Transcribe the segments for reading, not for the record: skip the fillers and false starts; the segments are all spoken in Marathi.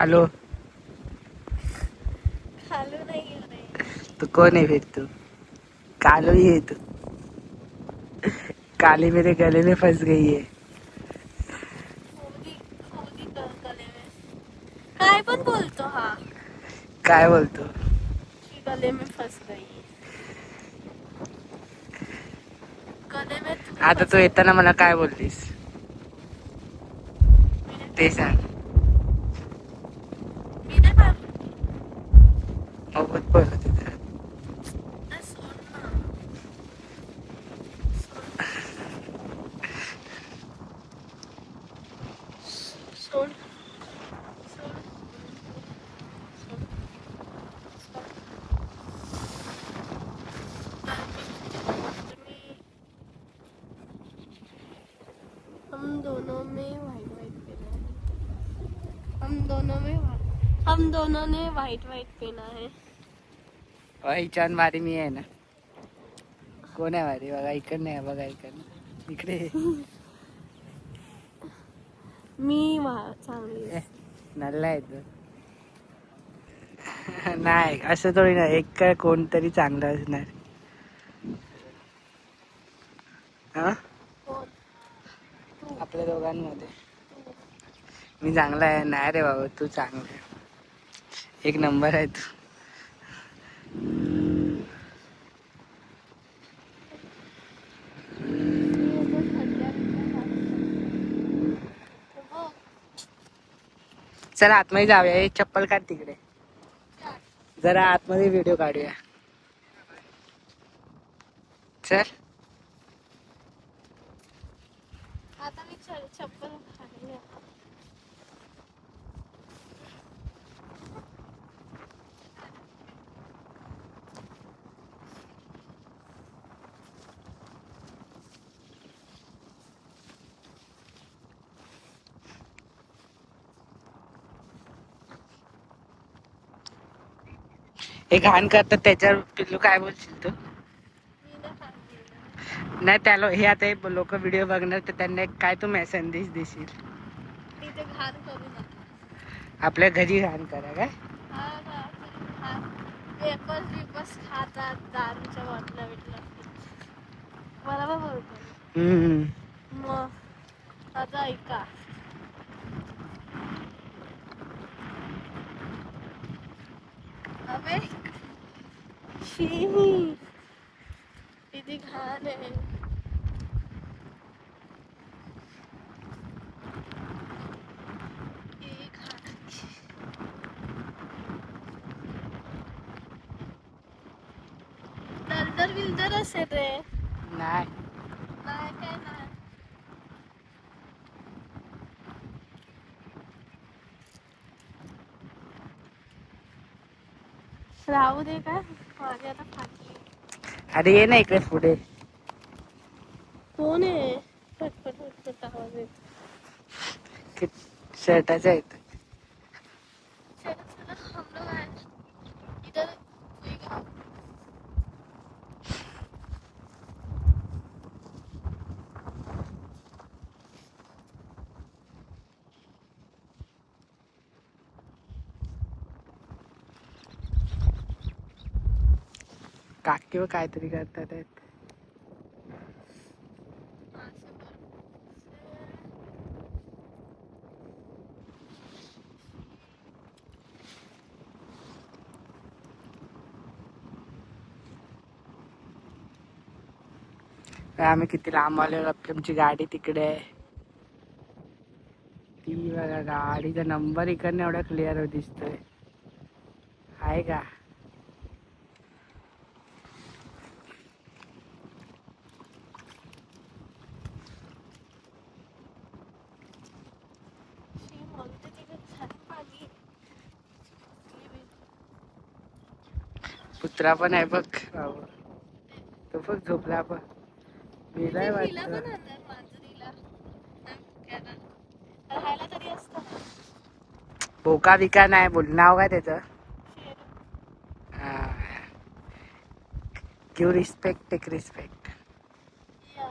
खालो खालू नहीं हो रहे। तो कौन है फिर तू? कालो ही है तू। काली मेरे गले में फंस गई है। खोदी खोदी गले में काय पण बोलतो हा काय बोलतो? की गले में फंस गई गले में तू आता फंस तू गई। येताना मला काय बोललीस ते सांग. मी नाही काय बहुत बोलत होता. बोलते सोड ना सोड सोड सोड सोड तर मी हम दोनों में वाइट वाइट पहना है हम दोनों ने वाइट वाइट पहना है। हिच्यावर मारी मी आहे ना. कोण आहे मारी? बघा इकडं नाही बघा इकडं इकडे मी चांगली ए, नल्ला आहे तू. नाही असं थोडी ना एक काय कोणतरी चांगलं असणार. हा कोण तू आपल्या दोघांमध्ये तू मी चांगला आहे. नाही रे बाबा तू चांगला आहे. एक नंबर आहे तू. मी आता थंड्या हो चला आतमध्ये जाऊया. एक चप्पल काढ तिकडे. जरा आतमध्ये व्हिडिओ काढूया. चल आता मी चप्पल घालूया हे घाण करतात त्याच्यावर पिल्लू काय बोलशील तू? मी नाही पाहिजे नाही त्याला हे आता लोक व्हिडिओ बघणार तर त्यांना काय तू संदेश देशील? तिथे घाण करू नका आपल्या घरी घाण करा काय? हा का घाण पेपर्स बिपर्स खातात दारूच्या बाटल्या बिटल्या बरोबर बोलतो मग आता ऐका अबे शी किती घाण आहे किती घाण दलदल बिलदल असेल रे नाही नाही काय नाही राहू दे काय माझी आता फाटली अरे ये ना इकडे पुढे. कोण आहे फटफट फटफट आवाज येतो शर्टाच्या आहेत. चलो चलो हम लोग आए इधर कोई गाँव काकीवर काहीतरी करतात आहेत. असं कर आम्ही किती लांब आलो. आमची गाडी तिकडे आहे. ती बघा गाडीचा नंबर इकडनं एवढा क्लिअर दिसतोय आहे का? शी म्हणते तिथे छान पाणी कुत्रा पण आहे बघ बाबा. तो बघ झोपला पण. तिथे मेलाय हिला वाटतं. पण आणणार मांजरीला राहायला तरी असतं ना बोका बिका नाही बोल. नाव काय त्याचं? Sheru give respect take respect. या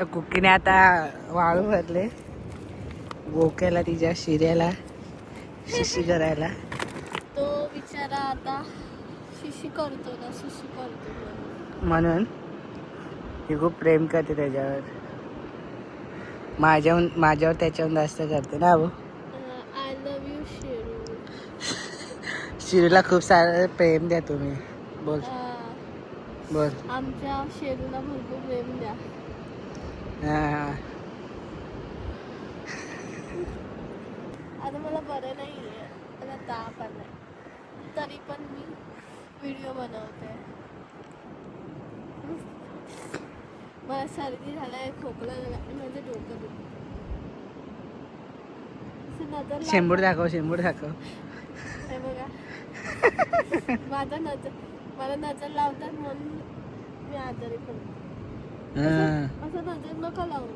कुकीने आता वाळू भरले बोक्याला तिच्या शिऱ्याला शिशी करायला. तो बिचारा आता शिशी करतो ना, शिशी करतो म्हणून ती खूप प्रेम करते त्याच्यावर. माझ्यावर त्याच्याहून जास्त करते ना भाऊ. I love you Sheru. शिरूला खूप सारं प्रेम द्या तुम्ही. बोल बोल. आमच्या शेरूला भरपूर प्रेम द्या. हा. आता मला बरं नाही आहे, मला ताप आलाय, तरी पण मी व्हिडिओ बनवते. मला सर्दी झालाय, खोकला झाला, माझं डोकं दुखतं. नजर शेंबूड दाखव, शेंबूड दाखव. हे बघा, मला नजर लावतात म्हणून मी आजारी पडतो. असं नजर नका लावू.